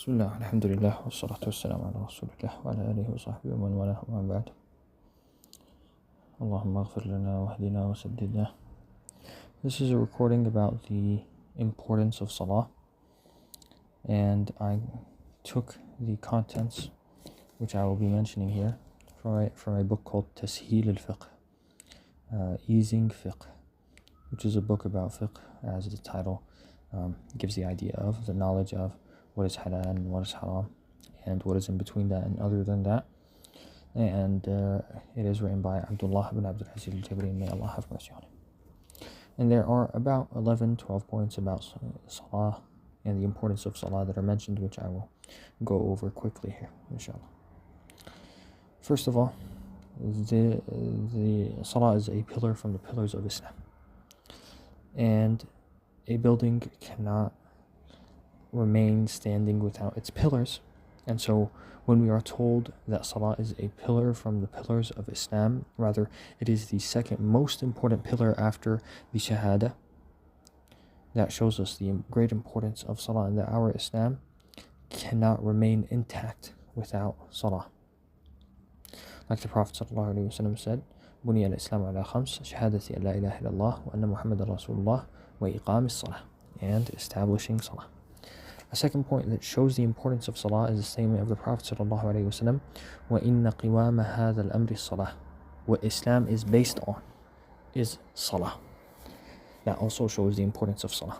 بسم الله الحمد لله والصلاة والسلام على رسول الله وعلى آله وصحبه ومن والاه ومن بعد. اللهم اغفر لنا واهدنا وسددنا. This is a recording about the importance of Salah, and I took the contents which I will be mentioning here from a book called Tasheel al-Fiqh, Easing Fiqh, which is a book about fiqh, as the title gives the idea of, the knowledge of what is halal and what is haram, and what is in between that and other than that. And it is written by Abdullah ibn Abdul Aziz al-Jabri, may Allah have mercy on him. And there are about 12 points about Salah and the importance of Salah that are mentioned, which I will go over quickly here, inshallah. First of all, the Salah is a pillar from the pillars of Islam. And a building cannot remain standing without its pillars. And so when we are told that Salah is a pillar from the pillars of Islam, rather it is the second most important pillar after the Shahada, that shows us the great importance of Salah, and that our Islam cannot remain intact without Salah. Like the Prophet ﷺ said, بني الإسلام على خمس شهادة أن لا إله إلا الله وأن محمد رسول الله وإقام الصلاة, and establishing Salah. A second point that shows the importance of Salah is the statement of the Prophet ﷺ, وَإِنَّ قِوَامَ هَذَا الْأَمْرِ الصَّلَاةِ. What Islam is based on is Salah. That also shows the importance of Salah.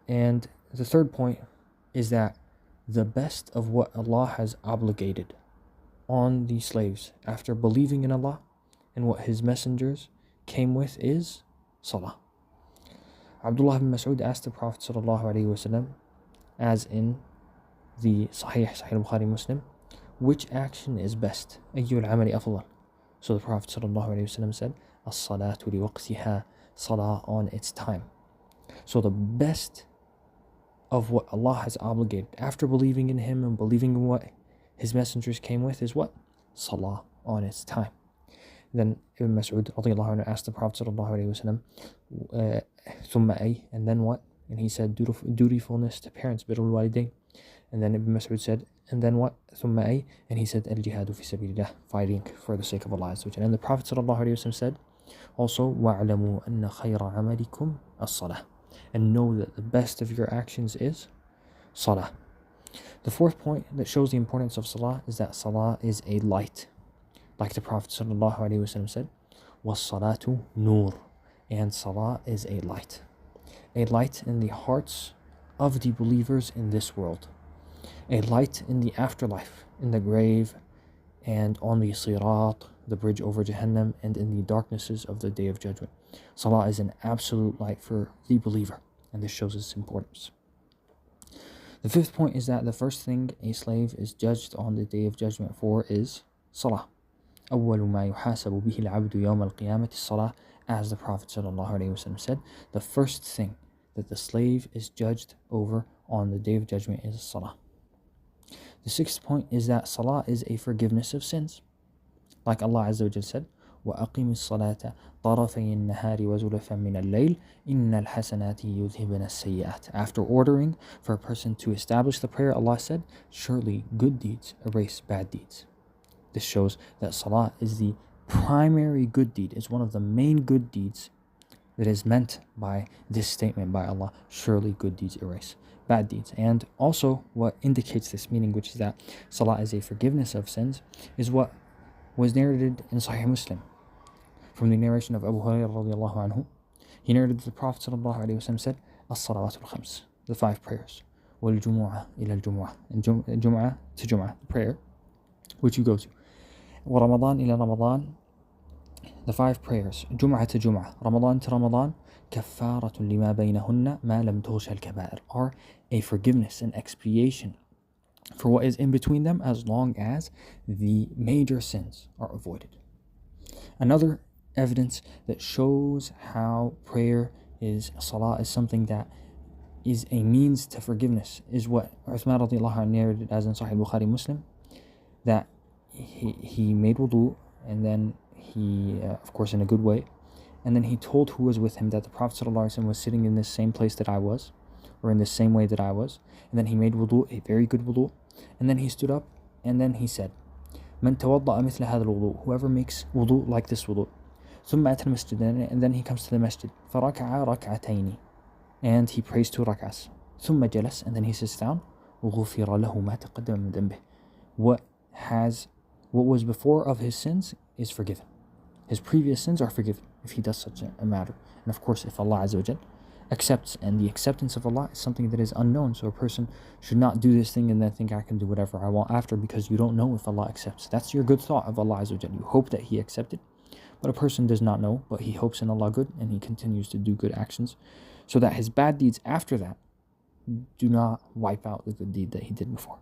And the third point is that the best of what Allah has obligated on the slaves after believing in Allah and what His messengers came with is Salah. Abdullah ibn Mas'ud asked the Prophet ﷺ, as in the Sahih Bukhari Muslim, which action is best? أَيُّ الْعَمَلِ أَفْضَلُ. So the Prophet ﷺ said, الصَّلَاةُ لِوَقْتِهَا, Salah on its time. So the best of what Allah has obligated after believing in Him and believing in what His messengers came with is what? Salah on its time. Then Ibn Mas'ud radiallahu anhu asked the Prophet ﷺ, ثُمَّ أَيْ, and then what? And he said, dutifulness to parents, birrul walidain. And then Ibn Mas'ud said, and then what? ثُمَّ أَيْ, and he said, al-jihadu fi sabilillah, fighting for the sake of Allah. And then the Prophet ﷺ said, also, وَاعْلَمُوا أَنَّ خَيْرَ عَمَلِكُمْ الصَّلَاةِ, and know that the best of your actions is Salah. The fourth point that shows the importance of Salah is that Salah is a light. Like the Prophet ﷺ said, وَالصَّلَاةُ نُور, and Salah is a light. A light in the hearts of the believers in this world. A light in the afterlife, in the grave, and on the Sirat, the bridge over Jahannam, and in the darknesses of the Day of Judgment. Salah is an absolute light for the believer, and this shows its importance. The fifth point is that the first thing a slave is judged on the Day of Judgment for is Salah. أول ما يحاسب به العبد يوم القيامة الصلاة, as the Prophet ﷺ said, the first thing that the slave is judged over on the Day of Judgment is Salah. The sixth point is that Salah is a forgiveness of sins. Like Allah Azza wa Jal said, وَأَقِمِ الصَّلَاةَ طَرَفَيِ النَّهَارِ وَزُلَفًا مِنَ اللَّيْلِ إِنَّ الْحَسَنَاتِ يُذْهِبْنَ السَّيِّئَاتِ. After ordering for a person to establish the prayer, Allah said, surely good deeds erase bad deeds. This shows that Salah is the primary good deed, is one of the main good deeds that is meant by this statement by Allah, surely good deeds erase bad deeds. And also what indicates this meaning, which is that Salah is a forgiveness of sins, is what was narrated in Sahih Muslim from the narration of Abu Hurairah radiallahu anhu. He narrated that the Prophet ﷺ said, الصلوات الخمس, the five prayers, والجمعة إلى الجمعة, and Jum'ah to Jum'ah, the prayer which you go to, ورمضان إلى رمضان, the five prayers, Jum'ah to Jum'ah, Ramadan to Ramadan, كفارة لما بينهن ما لم تغش الكبائر, are a forgiveness and expiation for what is in between them, as long as the major sins are avoided. Another evidence that shows how Salah is something that is a means to forgiveness is what Uthman radiallahu anhu narrated as in Sahih Bukhari Muslim, that he made wudu, and then he, of course in a good way, and then he told who was with him that the Prophet ﷺ was sitting in this same place that I was, or in the same way that I was. And then he made wudu, a very good wudu. And then he stood up and then he said, من توضأ مثل هذا الوضوء, whoever makes wudu like this wudu. ثم أتى المسجد, and then he comes to the masjid. فركع ركعتين, and he prays 2 rak'ahs. ثم جلس, and then he sits down. غفر له ما تقدم من ذنبه. What was before of his sins is forgiven. His previous sins are forgiven if he does such a matter. And of course, if Allah Azza wa Jal accepts, and the acceptance of Allah is something that is unknown, so a person should not do this thing and then think I can do whatever I want after, because you don't know if Allah accepts. That's your good thought of Allah Azza wa Jal. You hope that He accepted, but a person does not know, but he hopes in Allah good, and he continues to do good actions, so that his bad deeds after that do not wipe out the good deed that he did before.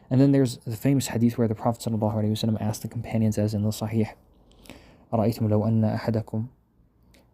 And then there's the famous hadith where the Prophet ﷺ asked the companions, as in the Sahih, أرأيتم لو أن أحدكم,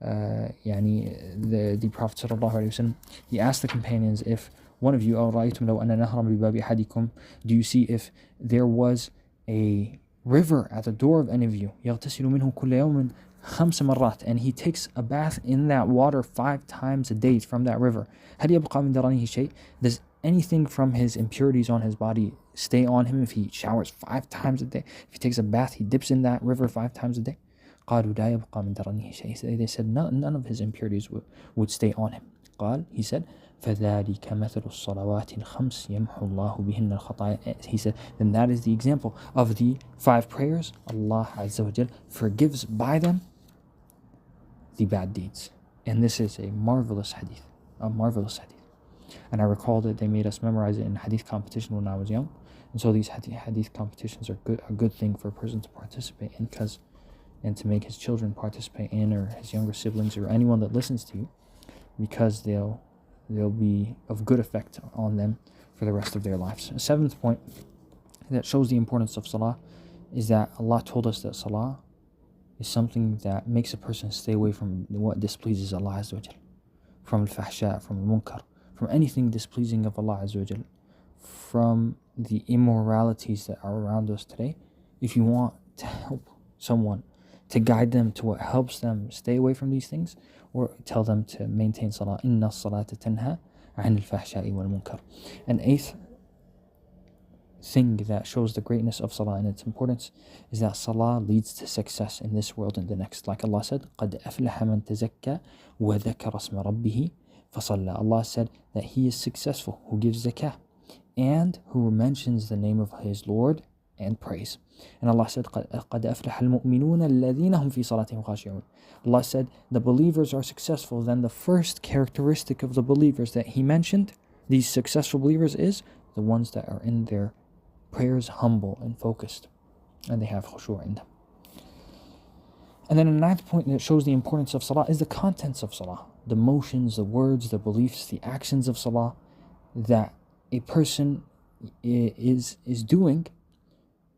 the Prophet ﷺ, he asked the companions, if one of you, أرأيتم لو أن نهرا بباب أحدكم, do you see if there was a river at the door of any of you, يغتسل منه كل يوم 5 مرات, and he takes a bath in that water 5 times a day from that river, هل يبقى من درنه شيء? Does anything from his impurities on his body stay on him if he showers 5 times a day? If he takes a bath, he dips in that river 5 times a day? قالوا لا يبقى من درنه شيء. They said none of his impurities would stay on him. He said, فذلك مثل الصلوات الخمس يمحو الله بهن الخطايا. He said, then that is the example of the 5 prayers. Allah Azza wa Jal forgives by them the bad deeds. And this is a marvelous hadith. And I recall that they made us memorize it in hadith competition when I was young. And so these hadith competitions are a good thing for a person to participate in, and to make his children participate in, or his younger siblings, or anyone that listens to you, because they'll be of good effect on them for the rest of their lives. A 7th point that shows the importance of salah is that Allah told us that salah is something that makes a person stay away from what displeases Allah Azza wa Jal, from al-fahsha, from al-munkar, from anything displeasing of Allah Azza wa Jal, from the immoralities that are around us today. If you want to help someone, to guide them to what helps them stay away from these things, or tell them to maintain salah. Inna salata tanha anil fahsha'i wal munkar. An 8th thing that shows the greatness of salah and its importance is that salah leads to success in this world and the next. Like Allah said, قَدْ أَفْلَحَ مَنْ تَزَكَّى وَذَكَرَ اسْمَ رَبِّهِ فَصَلَّى. Allah said that he is successful who gives zakah and who mentions the name of his Lord and praise. And Allah said, قَدْ أَفْلَحَ الْمُؤْمِنُونَ الَّذِينَ هُمْ فِي صَلَاتِهِمْ خَاشِعُونَ. Allah said the believers are successful. Then the first characteristic of the believers that He mentioned, these successful believers, is the ones that are in their prayers humble and focused, and they have khushu' in them. And then a 9th point that shows the importance of salah is the contents of salah, the motions, the words, the beliefs, the actions of salah that a person is doing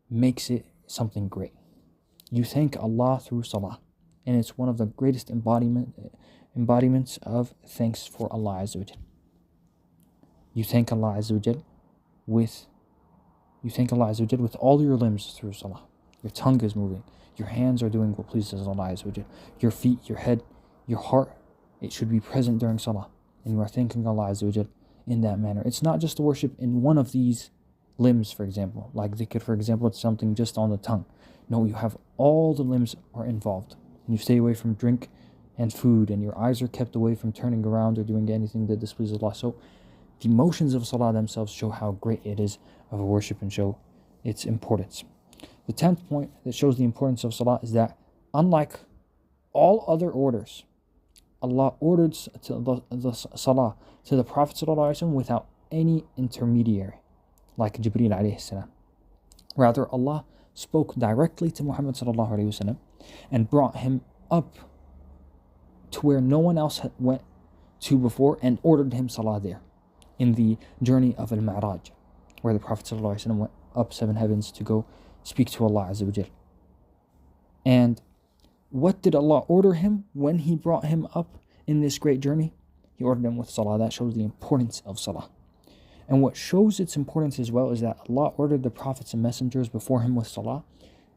makes it something great. You thank Allah through salah, and it's one of the greatest embodiments of thanks for Allah Azza wa Jal. You thank Allah Azza wa Jal with all your limbs through salah. Your tongue is moving, your hands are doing what pleases Allah Azza wa Jal. Your feet, your head, your heart, it should be present during salah, and you are thanking Allah Azza wa Jal in that manner. It's not just to worship in one of these limbs, for example, like dhikr, for example, it's something just on the tongue. No, you have all the limbs are involved. And you stay away from drink and food, and your eyes are kept away from turning around or doing anything that displeases Allah. So the motions of salah themselves show how great it is of a worship and show its importance. The 10th point that shows the importance of salah is that unlike all other orders, Allah ordered the salah to the Prophet ﷺ without any intermediary, like Jibreel alayhi salam. Rather, Allah spoke directly to Muhammad sallallahu alayhi wasallam and brought him up to where no one else had went to before, and ordered him salah there in the journey of al-Mi'raj, where the Prophet sallallahu alayhi wasallam went up 7 heavens to go speak to Allah Azza wa Jal. And what did Allah order him when He brought him up in this great journey? He ordered him with salah. That shows the importance of salah. And what shows its importance as well is that Allah ordered the prophets and messengers before him with salah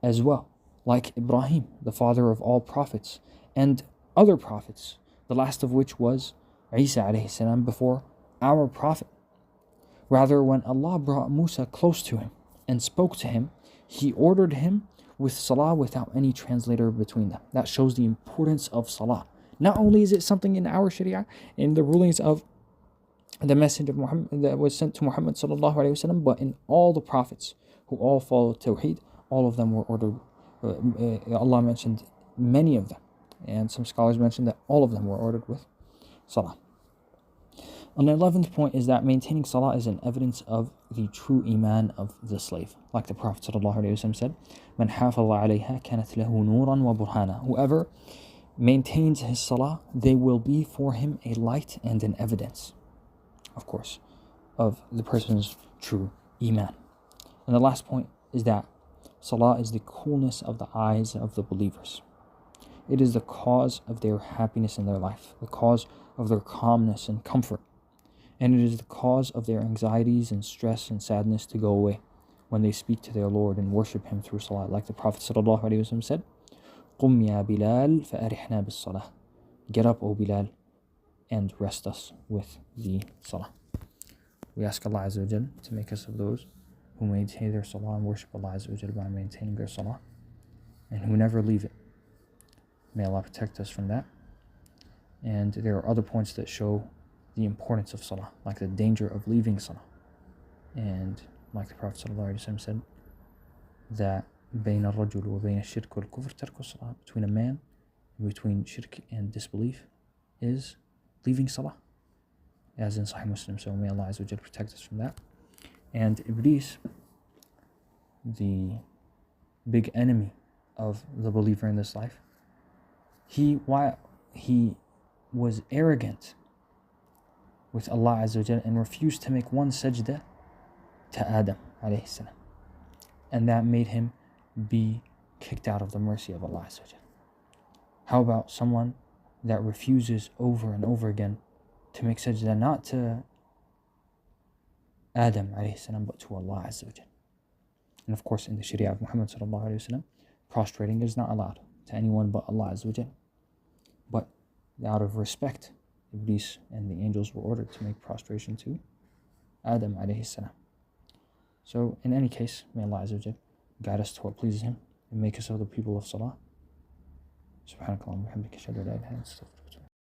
as well, like Ibrahim, the father of all prophets, and other prophets, the last of which was Isa alayhi salam before our Prophet. Rather, when Allah brought Musa close to him and spoke to him, He ordered him with salah without any translator between them. That shows the importance of salah. Not only is it something in our Sharia, in the rulings of the Messenger of Muhammad that was sent to Muhammad sallallahu alaihi wasallam, but in all the prophets who all followed Tawheed, all of them were ordered. Allah mentioned many of them, and some scholars mentioned that all of them were ordered with salah. And the 11th point is that maintaining salah is an evidence of the true iman of the slave. Like the Prophet ﷺ said, "Man hafaza alayha kanat lahu nuran wa burhana." Whoever maintains his salah, they will be for him a light and an evidence, of course, of the person's true iman. And the last point is that salah is the coolness of the eyes of the believers. It is the cause of their happiness in their life, the cause of their calmness and comfort. And it is the cause of their anxieties and stress and sadness to go away when they speak to their Lord and worship Him through salah. Like the Prophet ﷺ said, "Qum ya Bilal fa'arihna bis salah." Get up, O Bilal, and rest us with the salah. We ask Allah Azza wa Jal to make us of those who maintain their salah and worship Allah Azza wa Jal by maintaining their salah, and who never leave it. May Allah protect us from that. And there are other points that show the importance of salah, like the danger of leaving salah. And like the Prophet ﷺ said, that بين الرجل وبين الشرك والكفر ترك الصلاة, between a man and between shirk and disbelief is leaving salah, as in Sahih Muslim. So may Allah Azza wa Jal protect us from that. And Iblis, the big enemy of the believer in this life, he was arrogant with Allah Azza wa Jal and refused to make one sajda to Adam alayhi salam. And that made him be kicked out of the mercy of Allah Azza wa Jal. How about someone that refuses over and over again to make sajda not to Adam alayhi salam but to Allah Azza wa Jal? And of course, in the Sharia of Muhammad sallallahu alayhi wa sallam, prostrating is not allowed to anyone but Allah Azza wa Jal. But out of respect, Iblis and the angels were ordered to make prostration to Adam alayhi salam. So in any case, may Allah Azza wa Jal guide us to what pleases Him and make us of the people of salah. Subhanakallahumma wa bihamdika ashhadu an la ilaha illa anta astaghfiruka.